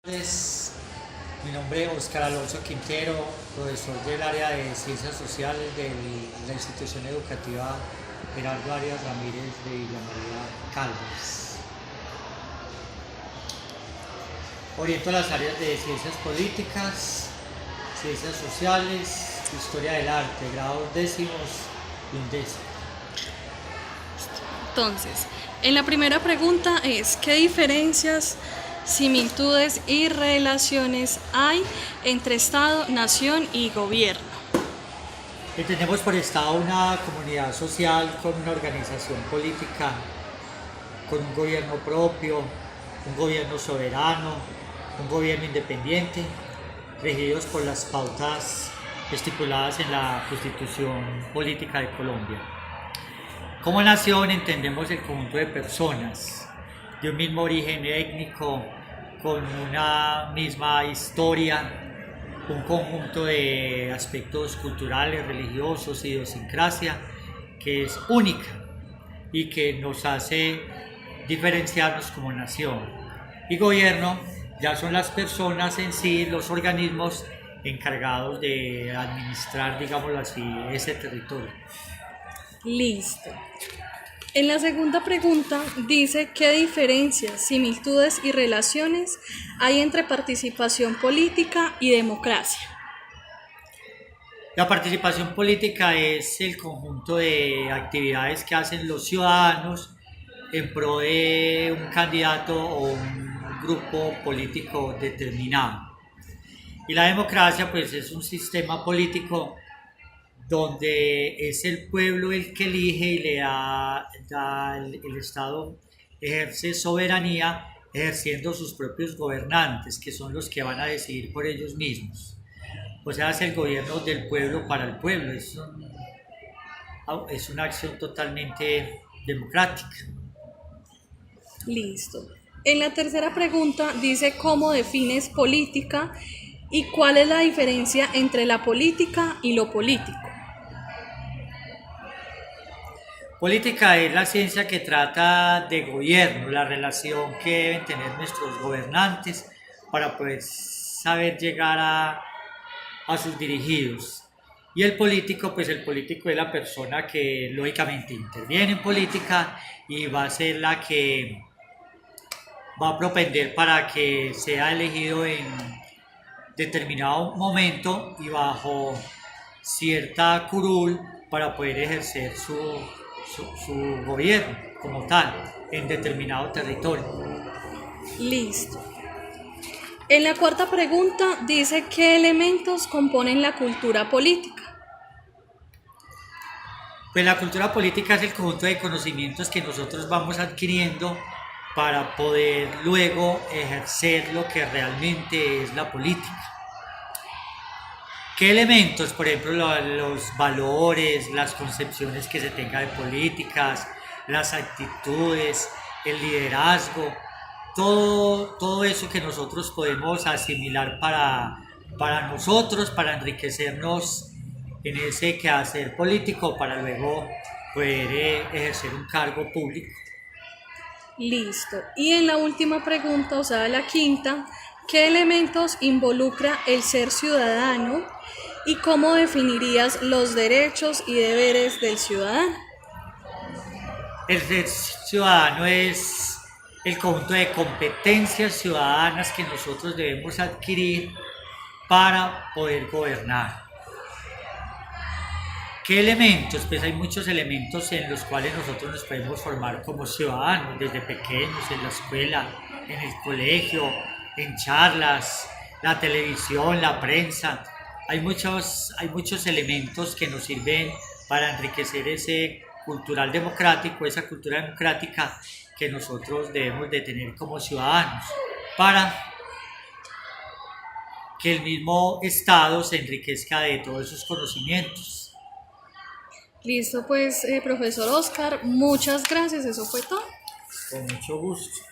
Mi nombre es Óscar Alonso Quintero, profesor del área de Ciencias Sociales de la institución educativa Gerardo Arias Ramírez de Villa María Caldas. Oriento las áreas de Ciencias Políticas, Ciencias Sociales, Historia del Arte, grados décimos y undécimos. Entonces, en la primera pregunta es, ¿qué diferencias, similitudes y relaciones hay entre Estado, nación y gobierno? Entendemos por Estado una comunidad social con una organización política, con un gobierno propio, un gobierno soberano, un gobierno independiente, regidos por las pautas estipuladas en la Constitución Política de Colombia. Como nación entendemos el conjunto de personas de un mismo origen étnico, con una misma historia, un conjunto de aspectos culturales, religiosos, idiosincrasia que es única y que nos hace diferenciarnos como nación. Y gobierno ya son las personas en sí, los organismos encargados de administrar, digámoslo así, ese territorio. Listo. En la segunda pregunta dice, ¿qué diferencias, similitudes y relaciones hay entre participación política y democracia? La participación política es el conjunto de actividades que hacen los ciudadanos en pro de un candidato o un grupo político determinado. Y la democracia pues es un sistema político donde es el pueblo el que elige y le da el Estado ejerce soberanía ejerciendo sus propios gobernantes, que son los que van a decidir por ellos mismos. O sea, es el gobierno del pueblo para el pueblo, es una acción totalmente democrática. Listo. En la tercera pregunta dice, ¿cómo defines política y cuál es la diferencia entre la política y lo político? Política es la ciencia que trata de gobierno, la relación que deben tener nuestros gobernantes para poder saber llegar a sus dirigidos. Y el político, pues el político es la persona que lógicamente interviene en política y va a ser la que va a propender para que sea elegido en determinado momento y bajo cierta curul para poder ejercer su gobierno como tal en determinado territorio. Listo. En la cuarta pregunta dice, ¿qué elementos componen la cultura política? Pues la cultura política es el conjunto de conocimientos que nosotros vamos adquiriendo para poder luego ejercer lo que realmente es la política. ¿Qué elementos? Por ejemplo, los valores, las concepciones que se tenga de políticas, las actitudes, el liderazgo, todo eso que nosotros podemos asimilar para nosotros, para enriquecernos en ese quehacer político, para luego poder ejercer un cargo público. Listo. Y en la última pregunta, o sea, la quinta, ¿qué elementos involucra el ser ciudadano y cómo definirías los derechos y deberes del ciudadano? El ser ciudadano es el conjunto de competencias ciudadanas que nosotros debemos adquirir para poder gobernar. ¿Qué elementos? Pues hay muchos elementos en los cuales nosotros nos podemos formar como ciudadanos, desde pequeños, en la escuela, en el colegio, en charlas, la televisión, la prensa. Hay muchos elementos que nos sirven para enriquecer ese cultural democrático, esa cultura democrática que nosotros debemos de tener como ciudadanos, para que el mismo Estado se enriquezca de todos esos conocimientos. Listo, pues, profesor Óscar, muchas gracias, eso fue todo. Con mucho gusto.